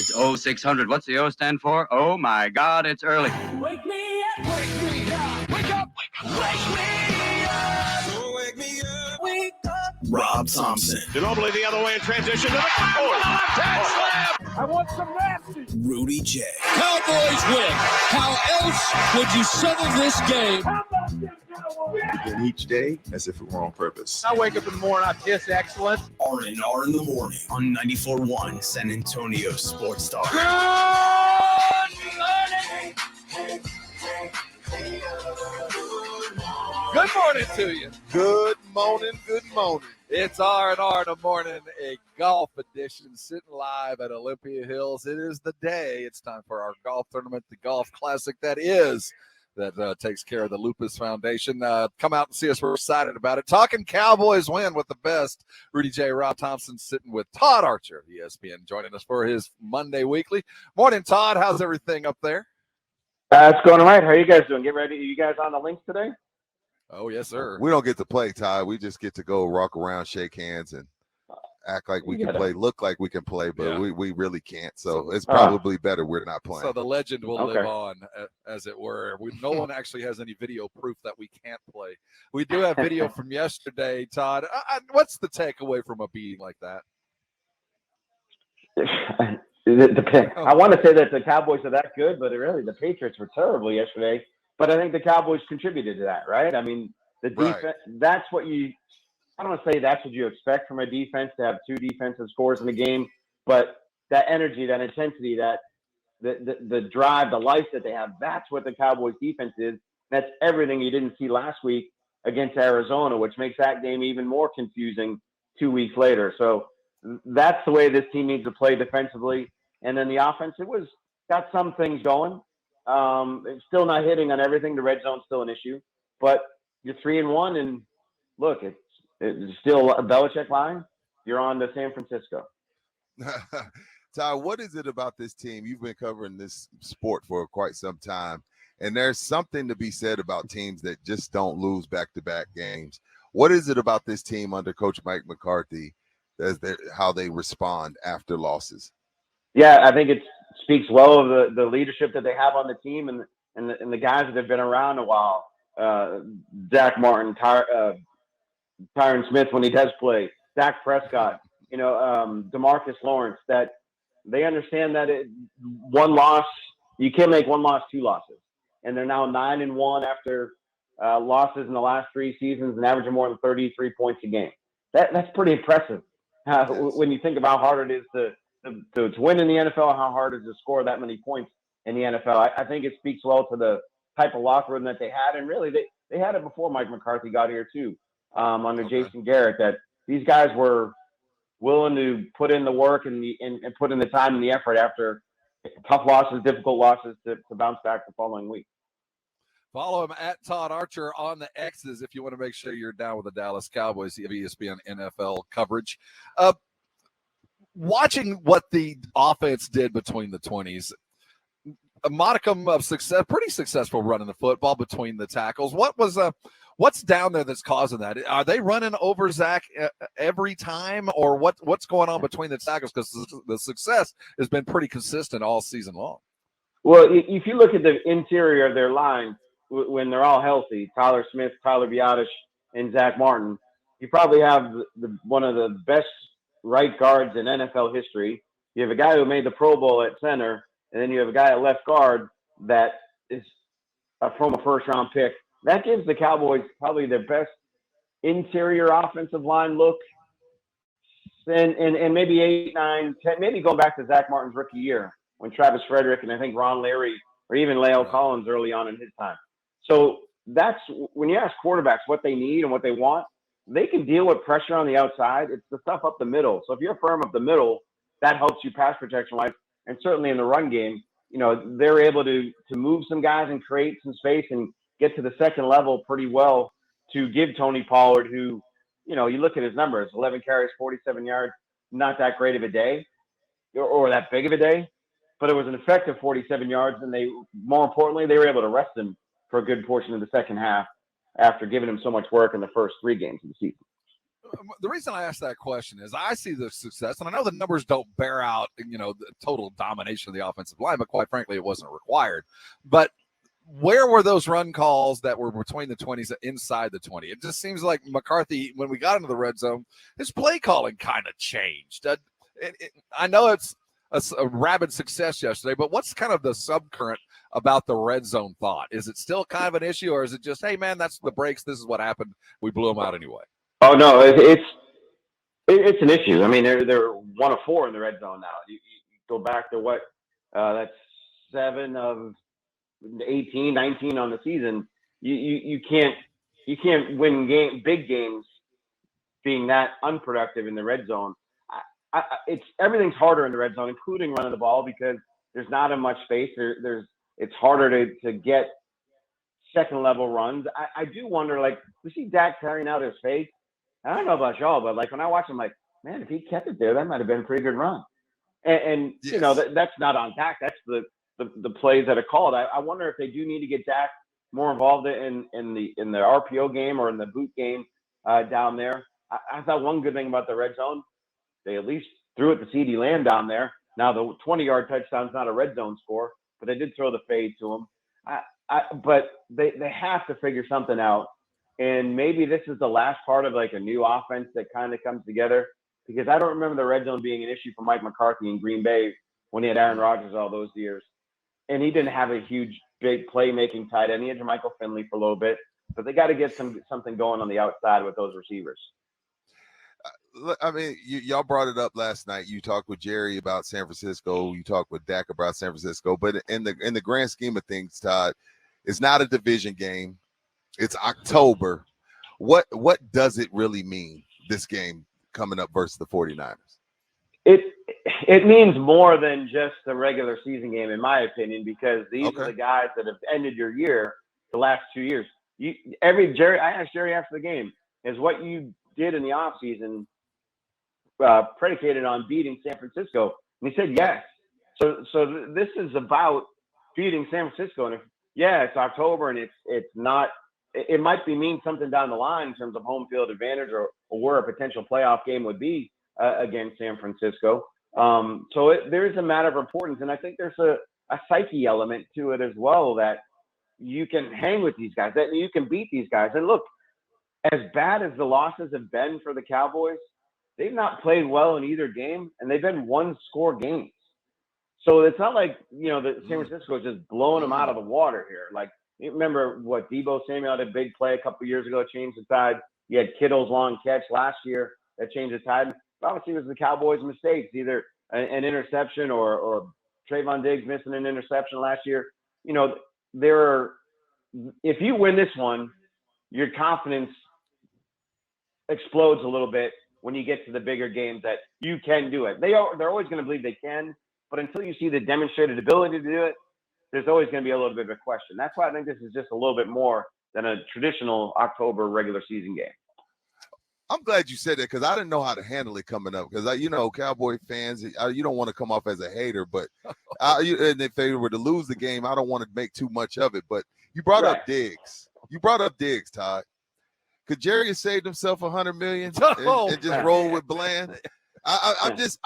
It's 0600. What's the O stand for? Oh, my God, it's early. Wake me up, wake me up, wake up, wake me up. So wake me up. Wake up. Rob Thompson. Normally the other way in transition to the left-hand slam. I want some nasty. Rudy J. Cowboys win. How else would you settle this game? How about them Cowboys? Begin each day as if it were on purpose. I wake up in the morning, I kiss excellence. R&R in the morning on 94.1 San Antonio Sports Star. Good morning to you. Good morning, good morning. It's R&R in the morning, a golf edition, sitting live at Olympia Hills. It is the day. It's time for our golf tournament, the Golf Classic that takes care of the Lupus Foundation. Come out and see us. We're excited about it. Talking Cowboys win with the best. Rudy J. Rob Thompson sitting with Todd Archer of ESPN, joining us for his Monday Weekly. Morning, Todd. How's everything up there? It's going all right. How are you guys doing? Get ready. You guys on the links today? Oh, yes, sir. We don't get to play, Ty. We just get to go walk around, shake hands, and act like we can play, look like we can play, but we really can't. So it's probably better we're not playing. So the legend will live on, as it were. No one actually has any video proof that we can't play. We do have video from yesterday, Todd. What's the takeaway from a beating like that? I want to say that the Cowboys are that good, but really the Patriots were terrible yesterday. But I think the Cowboys contributed to that, right? I mean, the defense, that's what I don't want to say that's what you expect from a defense, to have two defensive scores in the game, but that energy, that intensity, that the drive, the life that they have, that's what the Cowboys defense is. That's everything you didn't see last week against Arizona, which makes that game even more confusing 2 weeks later. So that's the way this team needs to play defensively. And then the offense, got some things going. It's still not hitting on everything. The red zone's still an issue, but you're 3-1, and look, it's still a Belichick line. You're on to San Francisco. Ty, what is it about this team? You've been covering this sport for quite some time, and there's something to be said about teams that just don't lose back-to-back games. What is it about this team under Coach Mike McCarthy, how they respond after losses? Yeah, I think it speaks well of the leadership that they have on the team and the guys that have been around a while. Zach Martin, Tyron Smith when he does play, Dak Prescott, DeMarcus Lawrence, that they understand that one loss, you can't make one loss, two losses. And they're now 9-1 after losses in the last three seasons and averaging more than 33 points a game. That's pretty impressive when you think about how hard it is to win in the NFL, how hard it is to score that many points in the NFL. I think it speaks well to the type of locker room that they had. And really, they had it before Mike McCarthy got here too, under Jason Garrett, that these guys were willing to put in the work and put in the time and the effort after tough losses, difficult losses to bounce back the following week. Follow him at Todd Archer on the X's if you want to make sure you're down with the Dallas Cowboys, the ESPN NFL coverage. Watching what the offense did between the 20s, a modicum of success, pretty successful running the football between the tackles. What's down there that's causing that? Are they running over Zach every time, or what's going on between the tackles? Because the success has been pretty consistent all season long. Well, if you look at the interior of their line, when they're all healthy, Tyler Smith, Tyler Biadasz, and Zach Martin, you probably have one of the best right guards in NFL history. You have a guy who made the Pro Bowl at center, and then you have a guy at left guard that is from a first-round pick. That gives the Cowboys probably their best interior offensive line look, and maybe 8, 9, 10, maybe go back to Zach Martin's rookie year when Travis Frederick and I think Ron Leary or even La'el Collins early on in his time. So that's when you ask quarterbacks what they need and what they want, they can deal with pressure on the outside. It's the stuff up the middle. So if you're firm up the middle, that helps you pass protection-wise. And certainly in the run game, they're able to move some guys and create some space and get to the second level pretty well to give Tony Pollard, who, you look at his numbers, 11 carries, 47 yards, not that great of a day or that big of a day, but it was an effective 47 yards. And more importantly, they were able to rest him for a good portion of the second half after giving him so much work in the first 3 games of the season. the reason I asked that question is I see the success, and I know the numbers don't bear out, the total domination of the offensive line, but quite frankly, it wasn't required. But where were those run calls that were between the 20s, inside the 20? It just seems like McCarthy, when we got into the red zone, his play calling kind of changed. I know it's a rabid success yesterday, but what's kind of the subcurrent about the red zone thought? Is it still kind of an issue, or is it just, hey, man, that's the breaks, this is what happened, we blew them out anyway? Oh, no, it's an issue. I mean, they're 1 of 4 in the red zone now. You go back to what? That's 7 of 18, 19 on the season. You can't win big games being that unproductive in the red zone. It's everything's harder in the red zone, including running the ball, because there's not as much space. It's harder to get second level runs. I do wonder, like, we see Dak carrying out his fake. I don't know about y'all, but like when I watch him, like, man, if he kept it there, that might have been a pretty good run. And Yes. That's not on Dak. That's the plays that are called. I wonder if they do need to get Dak more involved in the RPO game or in the boot game down there. I thought one good thing about the red zone, they at least threw it to CeeDee Lamb down there. Now the 20-yard touchdown's not a red zone score, but they did throw the fade to him. But they have to figure something out. And maybe this is the last part of like a new offense that kind of comes together, because I don't remember the red zone being an issue for Mike McCarthy in Green Bay when he had Aaron Rodgers all those years. And he didn't have a huge, big playmaking tight end. He had Michael Finley for a little bit, but they got to get something going on the outside with those receivers. I mean, y'all brought it up last night. You talked with Jerry about San Francisco. You talked with Dak about San Francisco. But in the grand scheme of things, Todd, it's not a division game. It's October. What does it really mean, this game coming up versus the 49ers? It means more than just a regular season game, in my opinion, because these are the guys that have ended your year the last 2 years. I asked Jerry after the game, is what you did in the offseason predicated on beating San Francisco? And he said yes. So this is about beating San Francisco. And it's October, and it's not. It might mean something down the line in terms of home field advantage or where a potential playoff game would be against San Francisco. So there is a matter of importance, and I think there's a psyche element to it as well, that you can hang with these guys, that you can beat these guys. And look, as bad as the losses have been for the Cowboys, they've not played well in either game, and they've been one-score games. So it's not like, that San Francisco is just blowing them out of the water here. Like, you remember what Deebo Samuel had a big play a couple years ago, changed the tide. You had Kittle's long catch last year that changed the tide. Obviously, it was the Cowboys' mistakes, either an interception or Trayvon Diggs missing an interception last year. If you win this one, your confidence explodes a little bit when you get to the bigger games that you can do it. They're always going to believe they can, but until you see the demonstrated ability to do it, there's always going to be a little bit of a question. That's why I think this is just a little bit more than a traditional October regular season game. I'm glad you said that, because I didn't know how to handle it coming up. Because Cowboy fans, you don't want to come off as a hater, but and if they were to lose the game, I don't want to make too much of it. But you brought up Diggs. You brought up Diggs, Todd. Could Jerry have saved himself $100 million and just roll with Bland? I'm just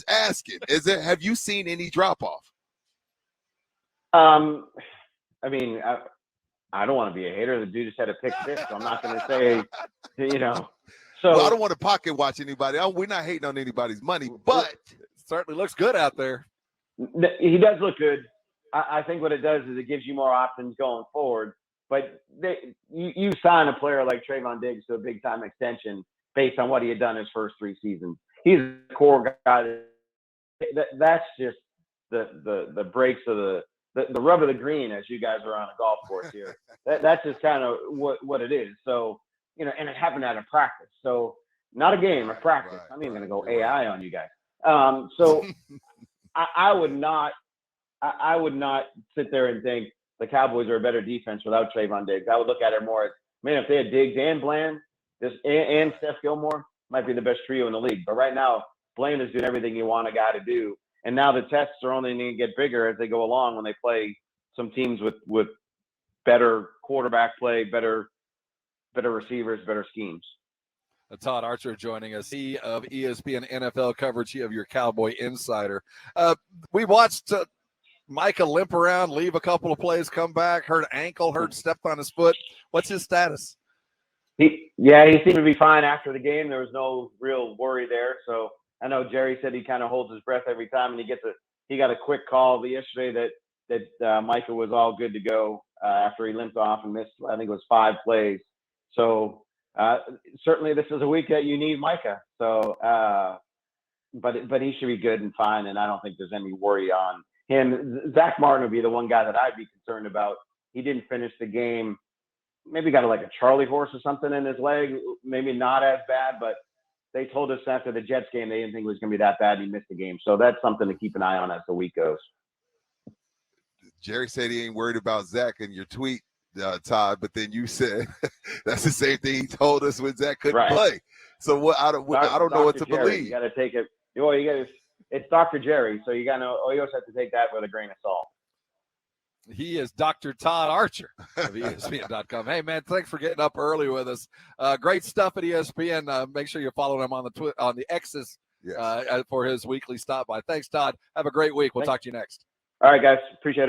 asking. Have you seen any drop off? I mean, I don't want to be a hater. The dude just had a pick six, so I'm not going to say, So I don't want to pocket watch anybody. We're not hating on anybody's money, but it certainly looks good out there. He does look good. I think what it does is it gives you more options going forward. But you sign a player like Trayvon Diggs to a big-time extension based on what he had done his first 3 seasons. He's a core guy. That's just the breaks of the rub of the green, as you guys are on a golf course here. That's just kind of what it is. So, and it happened out of practice. So not a game, a practice. Right, I'm even going to go AI on you guys. So I would not sit there and think the Cowboys are a better defense without Trayvon Diggs. I would look at it more as, man, if they had Diggs and Bland, and Steph Gilmore, might be the best trio in the league. But right now, Bland is doing everything you want a guy to do. And now the tests are only going to get bigger as they go along when they play some teams with better quarterback play, better receivers, better schemes. Todd Archer joining us. He of ESPN NFL coverage, he of your Cowboy Insider. We watched Micah limp around, leave a couple of plays, come back, hurt ankle, stepped on his foot. What's his status? He seemed to be fine after the game. There was no real worry there. So I know Jerry said he kind of holds his breath every time, and he got a quick call yesterday that Micah was all good to go after he limped off and missed, I think it was 5 plays. So certainly this is a week that you need Micah. So, but he should be good and fine, and I don't think there's any worry on him. Zach Martin would be the one guy that I'd be concerned about. He didn't finish the game. Maybe got like a Charlie horse or something in his leg. Maybe not as bad, but they told us after the Jets game they didn't think it was going to be that bad. He missed the game. So that's something to keep an eye on as the week goes. Jerry said he ain't worried about Zach in your tweet, Todd, but then you said that's the same thing he told us when Zach couldn't play. So what? I don't know what to believe. You got to take it. It's Dr. Jerry, so you always have to take that with a grain of salt. He is Dr. Todd Archer of ESPN.com. Hey, man, thanks for getting up early with us. Great stuff at ESPN. Make sure you follow him on the X's for his weekly stop by. Thanks, Todd. Have a great week. We'll talk to you next. All right, guys. Appreciate it.